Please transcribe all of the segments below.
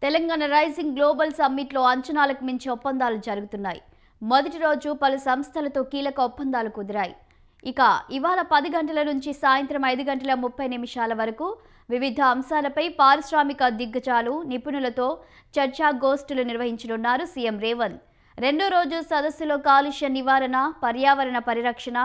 Telangana rising global సమ్మిట్లో అంచనాలకు మించి ఒప్పందాలు జరుగుతున్నాయి. మొదటి రోజు పలు సంస్థలతో కీలక ఒప్పందాలు కుదిరాయి. ఇక ఇవాళ 10 గంటల నుంచి సాయంత్రం 5:30 వరకు వివిధ అంశాలపై పారిశ్రామిక దిగ్గజాలు, నిపుణులతో చర్చాగోష్ఠులు నిర్వహించనున్నారు సీఎం రేవంత్. రెండో రోజు సదస్సులో కాలుష్య నివారణ, పర్యావరణ పరిరక్షణ,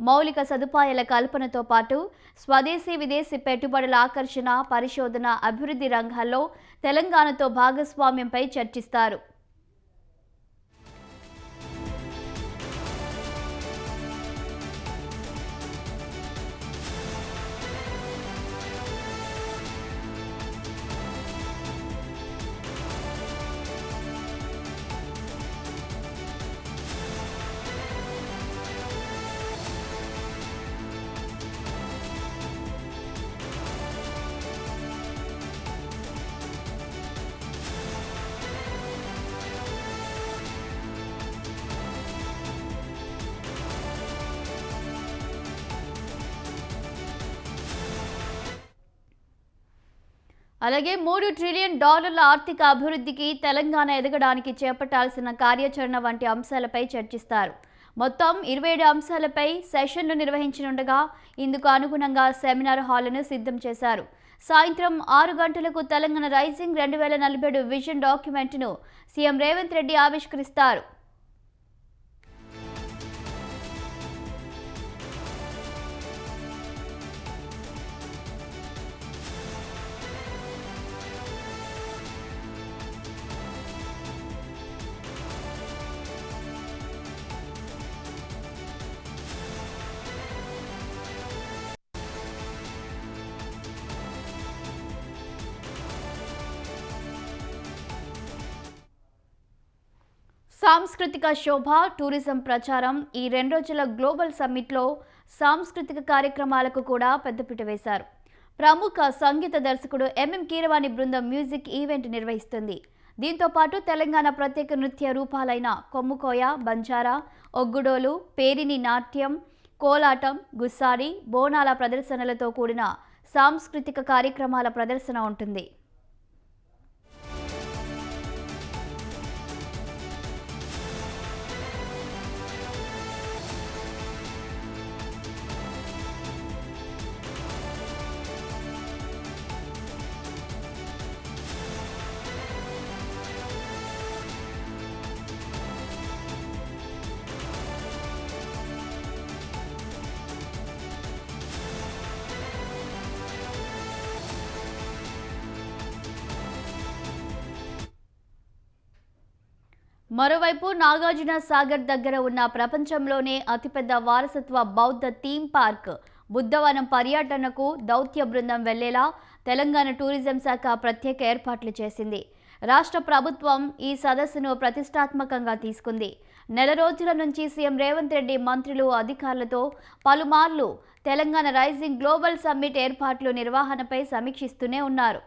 మౌలిక సదుపాయాల కల్పనతో పాటు స్వదేశీ విదేశీ పెట్టుబడుల ఆకర్షణ, పరిశోధన, అభివృద్ధి రంగాల్లో తెలంగాణతో భాగస్వామ్యంపై చర్చిస్తారు. అలాగే $3 ట్రిలియన్ ఆర్థిక అభివృద్ధికి, తెలంగాణ ఎదగడానికి చేపట్టాల్సిన కార్యాచరణ వంటి అంశాలపై చర్చిస్తారు. మొత్తం 27 అంశాలపై సెషన్లు నిర్వహించనుండగా ఇందుకు అనుగుణంగా సెమినార్ హాల్ను సిద్ధం చేశారు. సాయంత్రం 6 గంటలకు తెలంగాణ రైజింగ్ 2047 విజన్ డాక్యుమెంట్ను సీఎం రేవంత్ రెడ్డి ఆవిష్కరిస్తారు. సాంస్కృతిక శోభ, టూరిజం ప్రచారం ఈ 2 రోజుల గ్లోబల్ సమ్మిట్లో సాంస్కృతిక కార్యక్రమాలకు కూడా పెద్దపీట వేశారు. ప్రముఖ సంగీత దర్శకుడు ఎంఎం కీరవాణి బృందం మ్యూజిక్ ఈవెంట్ నిర్వహిస్తుంది. దీంతో పాటు తెలంగాణ ప్రత్యేక నృత్య రూపాలైన కొమ్ముకోయ, బంజారా, ఒగ్గుడోలు, పేరిని నాట్యం, కోలాటం, గుస్సాడి, బోనాల ప్రదర్శనలతో కూడిన సాంస్కృతిక కార్యక్రమాల ప్రదర్శన ఉంటుంది. మరోవైపు నాగార్జున సాగర్ దగ్గర ఉన్న ప్రపంచంలోనే అతిపెద్ద వారసత్వ బౌద్ధ థీమ్ పార్క్ బుద్ధవనం పర్యటనకు దౌత్య బృందం వెళ్లేలా తెలంగాణ టూరిజం శాఖ ప్రత్యేక ఏర్పాట్లు చేసింది. రాష్ట్ర ప్రభుత్వం ఈ సదస్సును ప్రతిష్టాత్మకంగా తీసుకుంది. నెల రోజుల నుంచి సీఎం రేవంత్ రెడ్డి మంత్రులు, అధికారులతో పలుమార్లు తెలంగాణ రైజింగ్ గ్లోబల్ సమ్మిట్ ఏర్పాట్లు నిర్వహణపై సమీక్షిస్తూనే ఉన్నారు.